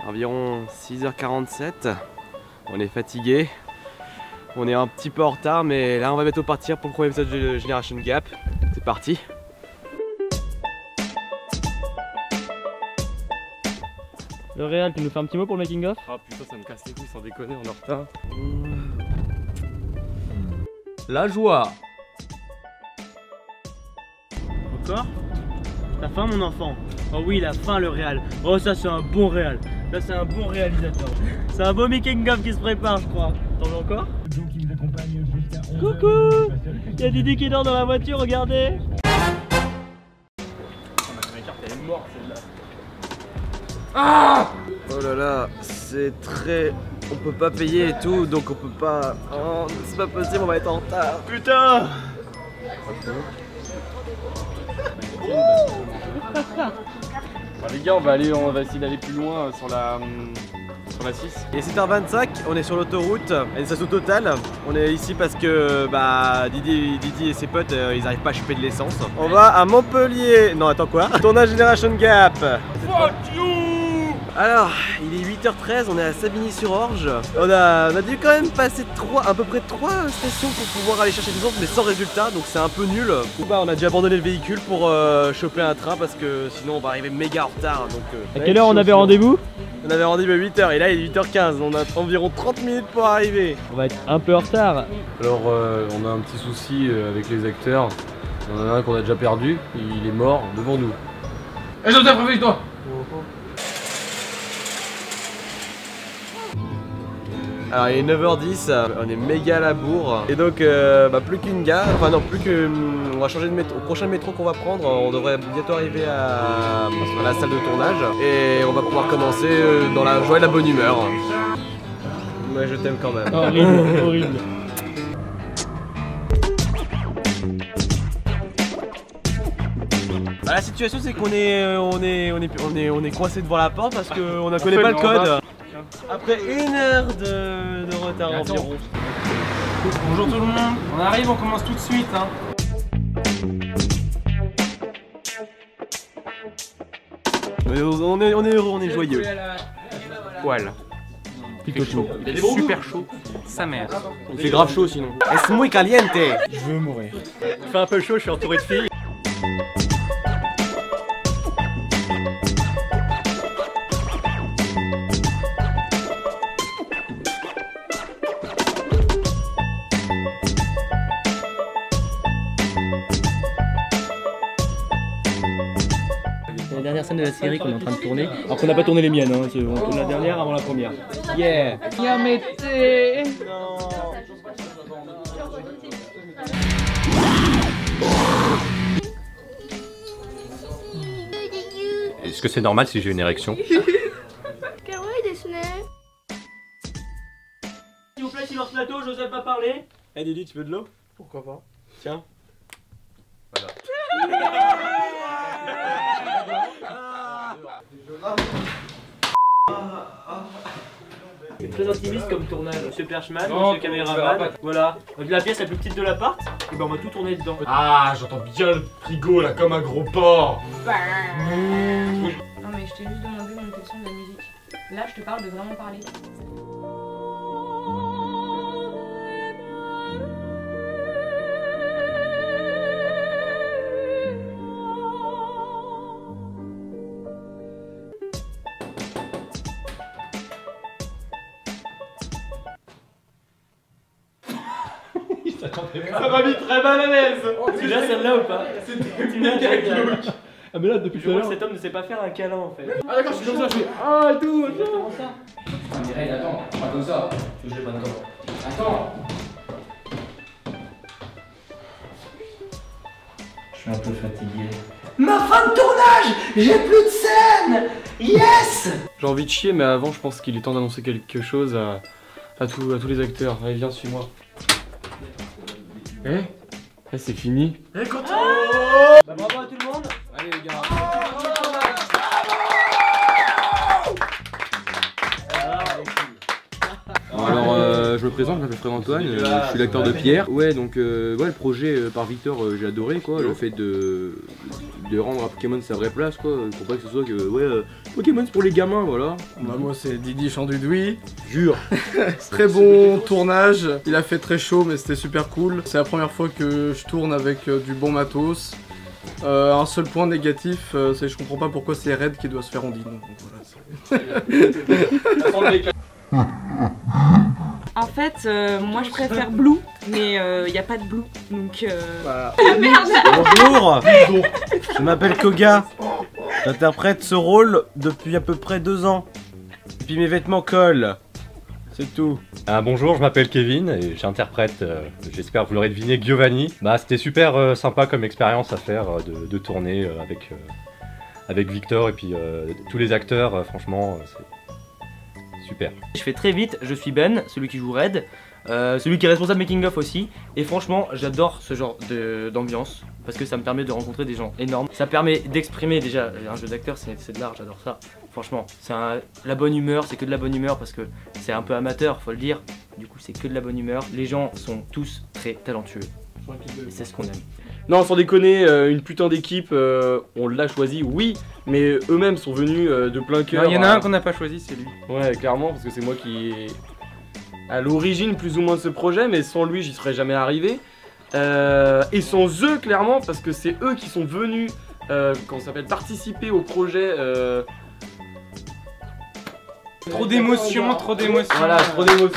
environ 6h47. On est fatigué. On est un petit peu en retard, mais là on va bientôt partir pour le premier épisode de Generation Gap. C'est parti. Le Réal, tu nous fais un petit mot pour le making of? Ah putain, ça me casse les couilles sans déconner, on est en retard. La joie. Encore? T'as faim mon enfant? Oh oui, la faim le Réal. Oh ça c'est un bon Réal. Là c'est un bon réalisateur. C'est un beau making of qui se prépare je crois. T'en veux encore? Coucou! Y'a Didi qui dort dans la voiture, regardez! Ah! Oh là là, c'est très... On peut pas payer et tout, donc on peut pas... Oh, c'est pas possible, on va être en retard. Putain! Les gars, on va essayer d'aller plus loin sur la 6. Et 7h25, on est sur l'autoroute, station totale. On est ici parce que Didi et ses potes, ils arrivent pas à choper de l'essence. On va à Montpellier. Non, attends quoi? Tournage Generation Gap. Fuck you! Alors, il est 8h13, on est à Savigny-sur-Orge. On a dû quand même passer à peu près 3 stations pour pouvoir aller chercher l'essence, mais sans résultat, donc c'est un peu nul. On a dû abandonner le véhicule pour choper un train parce que sinon on va arriver méga en retard. Donc, à quelle heure on avait rendez-vous? On avait rendez-vous à 8h et là il est 8h15, on a environ 30 minutes pour arriver. On va être un peu en retard. Alors on a un petit souci avec les acteurs. Il y en a un qu'on a déjà perdu, il est mort devant nous. Et je t'ai prévu toi. Alors il est 9h10, on est méga à la bourre. Et donc plus qu'une gare, enfin non plus que... On va changer de métro. Au prochain métro qu'on va prendre, on devrait bientôt arriver à la salle de tournage. Et on va pouvoir commencer dans la joie et la bonne humeur. Ouais, je t'aime quand même. Horrible, horrible. La situation c'est qu'on est coincé devant la porte parce qu'on ne connaît pas le code. Après 1 heure de retard environ. Bonjour tout le monde, on arrive, on commence tout de suite hein. On est heureux, on est joyeux. Poil. Plutôt chaud. Il est super chaud. Sa mère. C'est grave chaud sinon. Es muy caliente. Je veux mourir. Il fait un peu chaud, je suis entouré de filles. C'est la dernière scène de la série qu'on est en train de tourner. Alors qu'on n'a pas tourné les miennes, hein. On tourne la dernière avant la première. Yeah! Est-ce que c'est normal si j'ai une érection? S'il vous plaît, silence plateau, j'osais pas parler. Eh Didi, tu veux de l'eau? Pourquoi pas? Tiens. C'est très intimiste comme tournage, monsieur Perchman, monsieur caméraman. Voilà, la pièce la plus petite de l'appart, et ben on va tout tourner dedans. Ah, j'entends bien le frigo là comme un gros porc. Non mais je t'ai juste demandé de monter le son de la musique. Là je te parle de vraiment parler. Ça m'a mis très mal à l'aise. Tu l'as celle-là ou pas? C'était méga glauque. Ah mais là depuis tout à l'heure cet homme ne sait pas faire un câlin en fait. Ah d'accord, je suis comme ça, je fais ah et tout. Exactement ça. Mireille, attends, pas comme ça. Je l'ai pas de comment. Attends. Je suis un peu fatigué. Ma fin de tournage! J'ai plus de scène! Yes! J'ai envie de chier, mais avant je pense qu'il est temps d'annoncer quelque chose à tous les acteurs. Allez viens, suis-moi. C'est fini. Bravo à tout le monde. Allez les gars. Alors je me présente, je m'appelle Frère Antoine, je suis l'acteur de Pierre. Ouais, donc ouais, le projet par Victor, j'ai adoré quoi, le fait de rendre à Pokémon sa vraie place quoi, pour pas que ce soit que ouais, Pokémon c'est pour les gamins, voilà. Bah moi c'est Didi Chandudoui. Jure. Très bon tournage, il a fait très chaud mais c'était super cool. C'est la première fois que je tourne avec du bon matos. Un seul point négatif, c'est que je comprends pas pourquoi c'est Red qui doit se faire Ondine. Donc voilà, En fait, moi je préfère Blue, mais il n'y a pas de Blue, donc voilà. Ah merde. Bonjour, je m'appelle Koga. J'interprète ce rôle depuis à peu près 2 ans. Et puis mes vêtements collent. C'est tout. Bonjour, je m'appelle Kevin et j'interprète, j'espère que vous l'aurez deviné, Giovanni. Bah, c'était super sympa comme expérience à faire de tourner avec Victor et puis tous les acteurs, franchement, c'est super. Je fais très vite, je suis Ben, celui qui joue Red, celui qui est responsable making of aussi, et franchement j'adore ce genre d'ambiance parce que ça me permet de rencontrer des gens énormes. Ça permet d'exprimer déjà, un jeu d'acteur c'est de l'art, j'adore ça. Franchement, c'est la bonne humeur, c'est que de la bonne humeur parce que c'est un peu amateur, faut le dire. Du coup c'est que de la bonne humeur, les gens sont tous très talentueux et c'est ce qu'on aime. Non, sans déconner, une putain d'équipe, on l'a choisi, oui, mais eux-mêmes sont venus de plein cœur. Il y en a un qu'on n'a pas choisi, c'est lui. Ouais, clairement, parce que c'est moi qui est à l'origine plus ou moins de ce projet, mais sans lui, j'y serais jamais arrivé. Et sans eux, clairement, parce que c'est eux qui sont venus, comment ça s'appelle, participer au projet. Trop d'émotions, trop d'émotions. Voilà, trop d'émotions.